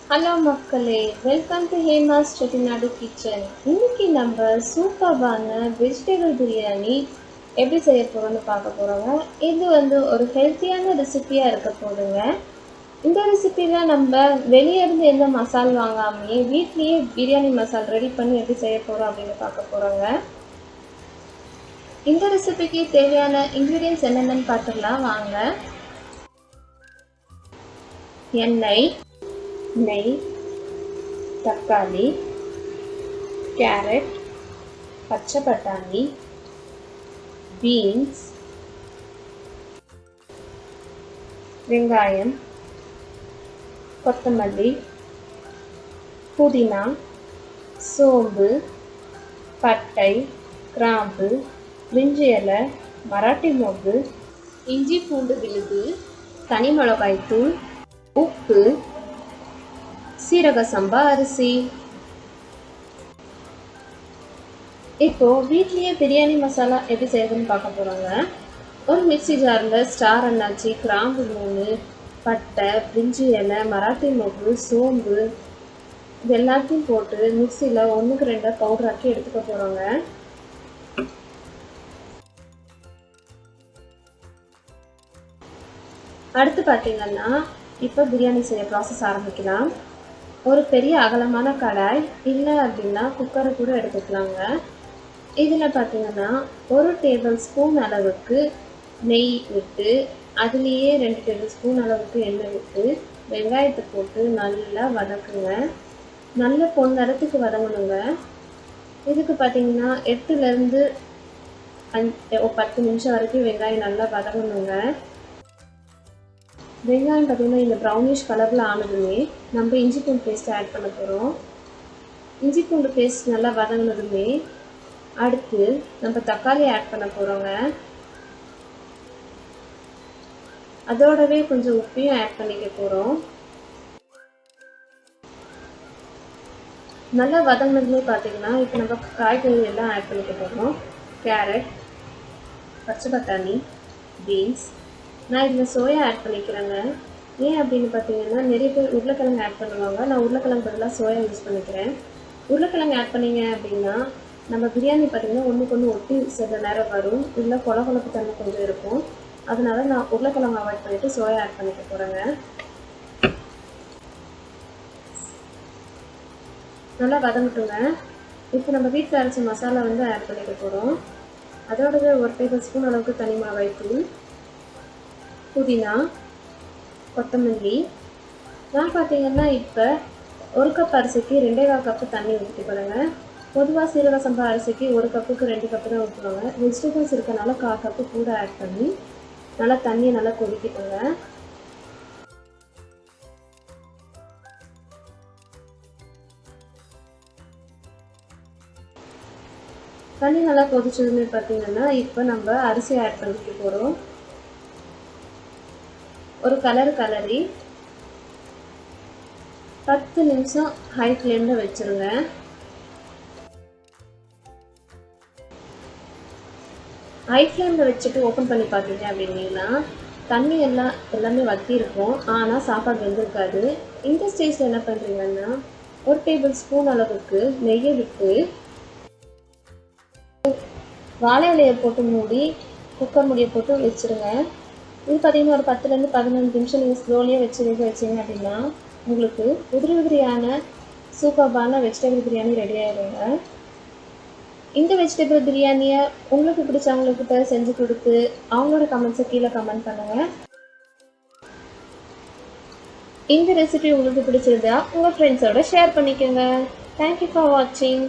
Hello மக்களே, welcome to Hema's Chettinad kitchen. இன்னைக்கு நம்ம சூப்பரான வெஜிடபிள் பிரியாணி எப்படி செய்ய போகிறோம்னு பார்க்க போகிறோங்க. இது ஒரு ஹெல்த்தியான ரெசிபியாக இருக்க போதுங்க. இந்த ரெசிபியில் நம்ம வெளியே இருந்து எந்த மசால் வாங்காமையே வீட்லேயே பிரியாணி மசால் ரெடி பண்ணி எப்படி செய்ய போகிறோம் அப்படின்னு பார்க்க போகிறோங்க. இந்த ரெசிபிக்கு தேவையான இன்க்ரீடியன்ஸ் என்னென்னு பார்த்துக்கலாம் வாங்க. எண்ணெய், நெய், தக்காளி, கேரட், பச்சை பட்டாணி, பீன்ஸ், வெங்காயம், கொத்தமல்லி, புதினா, சோம்பு, பட்டை, கிராம்பு, பிரிஞ்சி இலை, மராட்டி மொக்கு, இஞ்சி பூண்டு விழுது, தனி மிளகாய் தூள், உப்பு, சீரகசம்பா அரிசி. இப்போ வீட்லயே பிரியாணி மசாலா எப்படி செய்யறதுன்னு பார்க்க போறோங்க. ஒரு மிக்சி ஜாரில் ஸ்டார் அன்னாச்சி, கிராம்பு 3, பட்டை, பிரிஞ்சி இலை, மராட்டி மொக்கு, சோம்பு இது எல்லாத்தையும் போட்டு மிக்சியில் 1க்கு 2 பவுடர் ஆக்கி எடுத்துக்க போகிறோங்க. அடுத்து பார்த்தீங்கன்னா இப்போ பிரியாணி செய்ய ப்ராசஸ் ஆரம்பிக்கலாம். ஒரு பெரிய அகலமான கடாய் இல்லை அப்படின்னா குக்கரை கூட எடுத்துக்கலாங்க. இதில் பார்த்தீங்கன்னா 1 டேபிள் ஸ்பூன் அளவுக்கு நெய் விட்டு அதுலேயே 2 டேபிள் ஸ்பூன் அளவுக்கு எண்ணெய் விட்டு வெங்காயத்தை போட்டு நல்லா வதக்குங்க. நல்ல பொன்னிறத்துக்கு வதங்கணுங்க. இதுக்கு பார்த்தீங்கன்னா 8லேருந்து 10 நிமிஷம் வரைக்கும் வெங்காயம் நல்லா வதங்கணுங்க. வெங்காயம் பார்த்திங்கன்னா இந்த ப்ரௌனிஷ் கலரில் ஆனதுமே நம்ம இஞ்சி பூண்டு பேஸ்ட் ஆட் பண்ண போகிறோம். இஞ்சி பூண்டு பேஸ்ட் நல்லா வதங்கினதுமே அடுத்து நம்ம தக்காளி ஆட் பண்ண போகிறோங்க. அதோடவே கொஞ்சம் உப்பையும் ஆட் பண்ணிக்க போகிறோம். நல்லா வதங்கினதுமே பார்த்திங்கன்னா இப்போ நம்ம காய்கறி எல்லாம் ஆட் பண்ணிக்க போகிறோம். கேரட், பச்சை பட்டாணி, பீன்ஸ். நான் இதில் சோயா ஆட் பண்ணிக்கிறேங்க. ஏன் அப்படின்னு பார்த்தீங்கன்னா நிறைய பேர் உருளைக்கிழங்கு ஆட் பண்ணுவாங்க. நான் உருளைக்கிழங்கு பதிலாக சோயா யூஸ் பண்ணிக்கிறேன். உருளைக்கிழங்கு ஆட் பண்ணிங்க அப்படின்னா நம்ம பிரியாணி பார்த்திங்கன்னா ஒன்றுக்கு ஒன்று ஒட்டி சில நேரம் வரும், இல்லை கொழப்பு தன்மை கொஞ்சம் இருக்கும். அதனால நான் உருளைக்கிழங்கு அவாய்ட் பண்ணிவிட்டு சோயா ஆட் பண்ணிக்க போகிறேங்க. நல்லா வதங்கட்டுங்க. இப்போ நம்ம வீட்டில் அரைச்ச மசாலா ஆட் பண்ணிக்க போகிறோம். அதோடவே 1 டேபிள் ஸ்பூன் அளவுக்கு தனி மிளகாய் தூள், புதினா, கொத்தமல்லி. நான் பார்த்தீங்கன்னா இப்போ 1 கப் அரிசிக்கு 2.25 கப்பு தண்ணி ஊற்றி பாருங்க. பொதுவாக சீரகசம்பா அரிசிக்கு 1 கப்புக்கு 2 கப்பு தான் ஊற்றுவாங்க. வெஜிடபிள்ஸ் இருக்கனால 1/4 கப்பு கூட ஆட் பண்ணி நல்லா தண்ணியை நல்லா கொதிக்கிட்டுங்க. தண்ணி நல்லா கொதிச்சதுமே பார்த்தீங்கன்னா இப்போ நம்ம அரிசி ஆட் பண்ணிக்க போகிறோம். ஒரு கலரி 10 நிமிஷம் ஹை ஃப்ளேமில் வச்சுருங்க. ஹை ஃப்ளேமில் வச்சுட்டு ஓப்பன் பண்ணி பார்த்தீங்க அப்படின்னா தண்ணி எல்லாமே வற்றி இருக்கும், ஆனால் சாப்பாடு வெந்திருக்காது. இந்த ஸ்டேஜில் என்ன பண்ணுறீங்கன்னா 1 டேபிள் ஸ்பூன் அளவுக்கு நெய்யை விட்டு வாழை இலையை போட்டு மூடி குக்கர் மூடியை போட்டு வச்சுருங்க. இது பார்த்திங்கன்னா ஒரு 10லேருந்து 15 நிமிஷம் நீங்கள் ஸ்லோலியாக வச்சிங்க அப்படின்னா உங்களுக்கு உதிரியான சூப்பரான வெஜிடபிள் பிரியாணி ரெடி ஆகிடுங்க. இந்த வெஜிடபிள் பிரியாணியை உங்களுக்கு பிடிச்சவங்கக்கிட்ட செஞ்சு கொடுத்து அவங்களோட கமெண்ட்ஸை கீழே கமெண்ட் பண்ணுங்கள். இந்த ரெசிபி உங்களுக்கு பிடிச்சிருந்தா உங்கள் ஃப்ரெண்ட்ஸோட ஷேர் பண்ணிக்கோங்க. தேங்க்யூ ஃபார் வாட்சிங்.